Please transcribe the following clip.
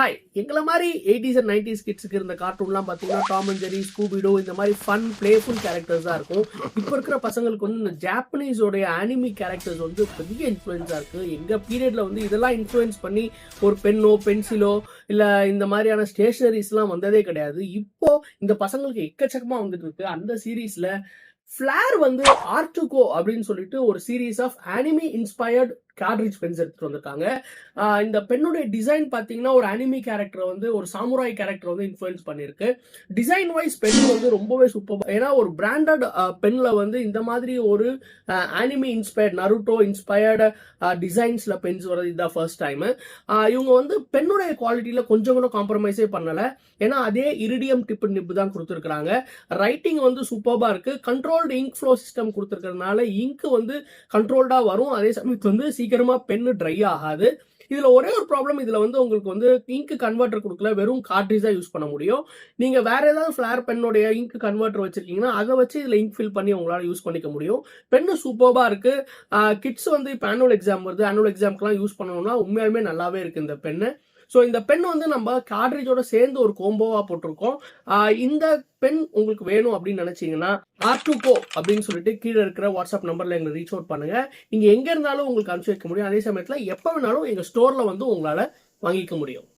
Hi, எங்களை மாதிரி 80s and 90s கிட்ஸுக்கு இருந்த கார்ட்டூன்லாம் பார்த்தீங்கன்னா டாம் அண்ட் ஜெரி, ஸ்கூபிடோ இந்த மாதிரி ஃபன் பிளேஃபுல் கேரக்டர்ஸ் தான் இருக்கும். இப்போ இருக்கிற பசங்களுக்கு வந்து இந்த ஜாப்பனீஸோடைய ஆனிமி கேரக்டர்ஸ் வந்து பெரிய இன்ஃப்ளூயன்ஸாக இருக்குது. எங்கள் பீரியடில் வந்து இதெல்லாம் இன்ஃப்ளூயன்ஸ் பண்ணி ஒரு பென்னோ பென்சிலோ இல்லை இந்த மாதிரியான ஸ்டேஷனரிஸ்லாம் வந்ததே கிடையாது. இப்போ இந்த பசங்களுக்கு எக்கச்சக்கமாக வந்துட்டு இருக்கு. அந்த சீரீஸில் ஃபிளார் வந்து ஆர்டுகோ அப்படின்னு சொல்லிட்டு ஒரு series of anime inspired cartridge pens எடுத்துட்டு வந்திருக்காங்க. இந்த பெண்ணுடைய டிசைன் பார்த்தீங்கன்னா ஒரு அனிமி கேரக்டர் வந்து ஒரு சாமுராய் கேரக்டர் வந்து இன்ஃப்ளூயன்ஸ் பண்ணியிருக்கு. டிசைன் வைஸ் பென் வந்து ரொம்பவே சூப்பர். ஏன்னா ஒரு பிராண்டட் பென்ல வந்து இந்த மாதிரி ஒரு அனிமி இன்ஸ்பயர்ட் நருட்டோ இன்ஸ்பயர்டு டிசைன்ஸ்ல பென்ஸ் வர்றது இதுதான் ஃபர்ஸ்ட் டைம். இவங்க வந்து பெண்ணுடைய குவாலிட்டியில கொஞ்சம் கூட காம்ப்ரமைஸே பண்ணல. ஏன்னா அதே இரிடியம் டிப் நிப் தான் கொடுத்துருக்காங்க. ரைட்டிங் வந்து சூப்பர்பா இருக்கு. கண்ட்ரோல்டு இங்க் ஃப்ளோ சிஸ்டம் கொடுத்துருக்கிறதுனால இங்க் வந்து கண்ட்ரோல்டா வரும். அதே சமயத்து வந்து சீக்கிரமா பென்னு ட்ரை ஆகாது. இதுல ஒரே ஒரு ப்ராப்ளம், இதுல வந்து உங்களுக்கு வந்து இங்க் கன்வெர்ட்டர் கொடுக்கல, வெறும் கார்ட்ரிட்ஜ் தான் யூஸ் பண்ண முடியும். நீங்க வேற ஏதாவது ஃபிளார் பென்னோடைய இங்க் கன்வெர்ட்டர் வச்சிருக்கீங்கன்னா அதை வச்சு இதுல இங்க் ஃபில் பண்ணி உங்களால யூஸ் பண்ணிக்க முடியும். பென்னு சூப்பர்பா இருக்கு. கிட்ஸ் வந்து இப்போ ஆனுவல் எக்ஸாம் வருது, ஆனுவல் எக்ஸாம்க்குலாம் யூஸ் பண்ணணும்னா உண்மையாலுமே நல்லாவே இருக்கு இந்த பென்னு. ஸோ இந்த பென் வந்து நம்ம கார்ட்ரிட்ஜோட சேர்ந்து ஒரு கோம்போவா போட்டிருக்கோம். இந்த பென் உங்களுக்கு வேணும் அப்படின்னு நினைச்சீங்கன்னா ஆர்டுகோ அப்படின்னு சொல்லிட்டு கீழே இருக்கிற வாட்ஸ்அப் நம்பர்ல எங்களை ரீச் அவுட் பண்ணுங்க. நீங்க எங்க இருந்தாலும் உங்களுக்கு அனுப்பிச்சு வைக்க முடியும். அதே சமயத்துல எப்ப வேணாலும் எங்க ஸ்டோர்ல வந்து உங்களால வாங்கிக்க முடியும்.